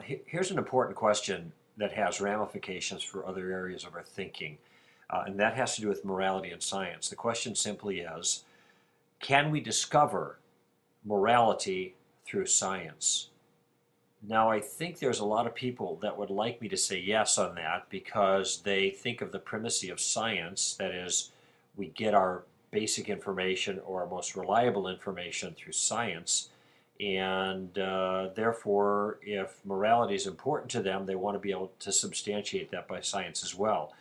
Here's an important question that has ramifications for other areas of our thinking, and that has to do with morality and science. The question simply is, can we discover morality through science? Now, I think there's a lot of people that would like me to say yes on that because they think of the primacy of science, that is, we get our basic information or our most reliable information through science. And therefore, if morality is important to them, they want to be able to substantiate that by science as well.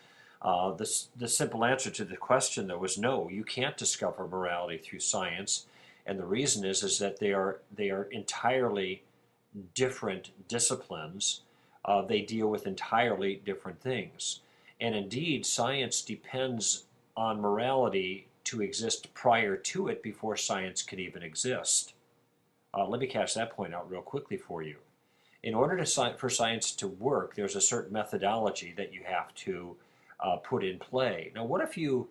The simple answer to the question, though, is no, you can't discover morality through science. And the reason is that they are entirely different disciplines. They deal with entirely different things. And indeed, science depends on morality to exist prior to it before science could even exist. Let me cast that point out real quickly for you. In order for science to work, there's a certain methodology that you have to put in play. Now, what if you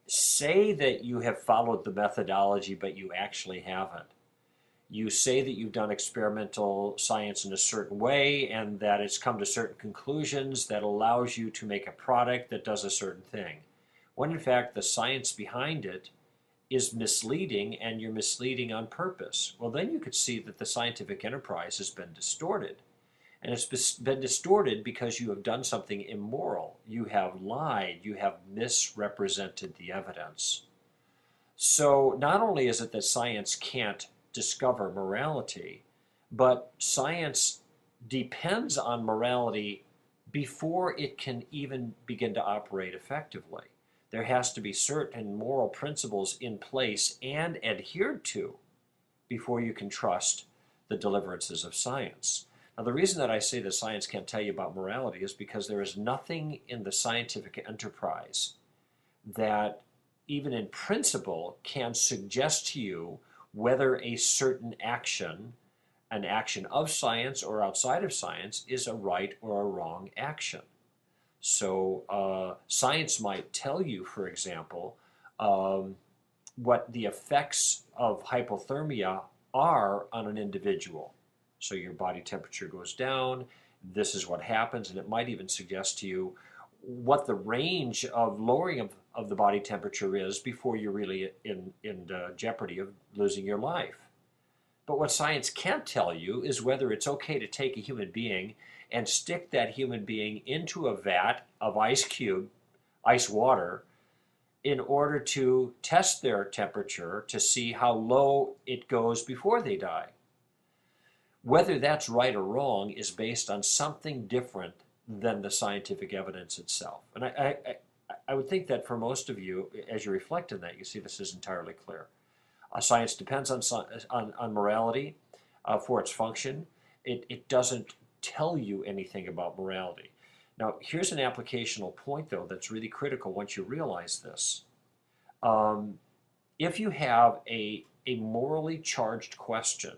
say that you have followed the methodology, but you actually haven't? You say that you've done experimental science in a certain way and that it's come to certain conclusions that allows you to make a product that does a certain thing, when in fact the science behind it is misleading and you're misleading on purpose. Well, then you could see that the scientific enterprise has been distorted. And it's been distorted because you have done something immoral. You have lied. You have misrepresented the evidence. So not only is it that science can't discover morality, but science depends on morality before it can even begin to operate effectively. There has to be certain moral principles in place and adhered to before you can trust the deliverances of science. Now, the reason that I say that science can't tell you about morality is because there is nothing in the scientific enterprise that, even in principle, can suggest to you whether a certain action, an action of science or outside of science, is a right or a wrong action. So science might tell you, for example, what the effects of hypothermia are on an individual. So your body temperature goes down, this is what happens, and it might even suggest to you what the range of lowering of the body temperature is before you're really in jeopardy of losing your life. But what science can't tell you is whether it's okay to take a human being and stick that human being into a vat of ice water, in order to test their temperature to see how low it goes before they die. Whether that's right or wrong is based on something different than the scientific evidence itself. And I would think that for most of you, as you reflect on that, you see this is entirely clear. Science depends on morality for its function. It doesn't tell you anything about morality. Now, here's an applicational point, though, that's really critical once you realize this. If you have a morally charged question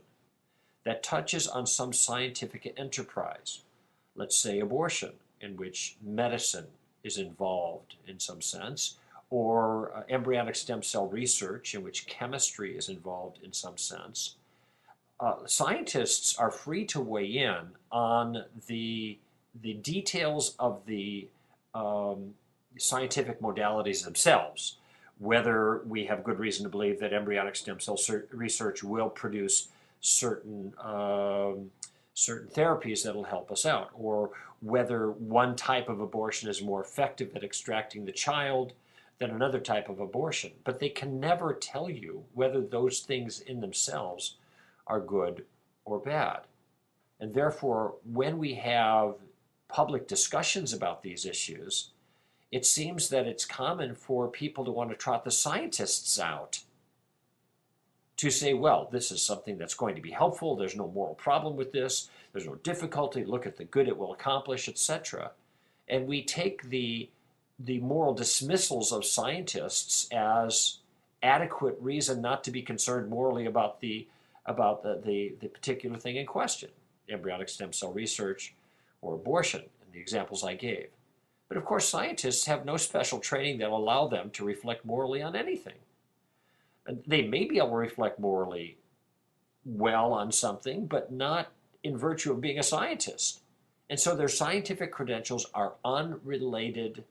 that touches on some scientific enterprise, let's say abortion, in which medicine is involved in some sense, or embryonic stem cell research, in which chemistry is involved in some sense, scientists are free to weigh in on the details of the scientific modalities themselves, whether we have good reason to believe that embryonic stem cell research will produce certain therapies that will help us out, or whether one type of abortion is more effective at extracting the child than another type of abortion. But they can never tell you whether those things in themselves are good or bad. And therefore, when we have public discussions about these issues, it seems that it's common for people to want to trot the scientists out to say, well, this is something that's going to be helpful, there's no moral problem with this, there's no difficulty, look at the good it will accomplish, etc. And we take the moral dismissals of scientists as adequate reason not to be concerned morally about the particular thing in question, embryonic stem cell research or abortion, in the examples I gave. But of course, scientists have no special training that will allow them to reflect morally on anything. And they may be able to reflect morally well on something, but not in virtue of being a scientist. And so their scientific credentials are unrelated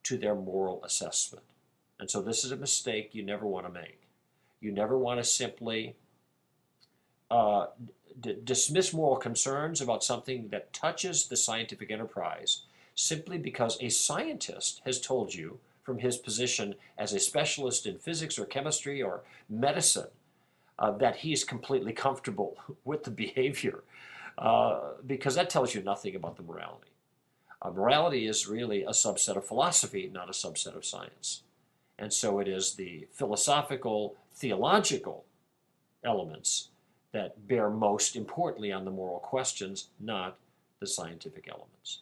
to their moral assessment. And so this is a mistake you never want to make. You never want to simply dismiss moral concerns about something that touches the scientific enterprise simply because a scientist has told you from his position as a specialist in physics or chemistry or medicine that he's completely comfortable with the behavior, because that tells you nothing about the morality. Morality is really a subset of philosophy, not a subset of science. And so it is the philosophical, theological elements that bear most importantly on the moral questions, not the scientific elements.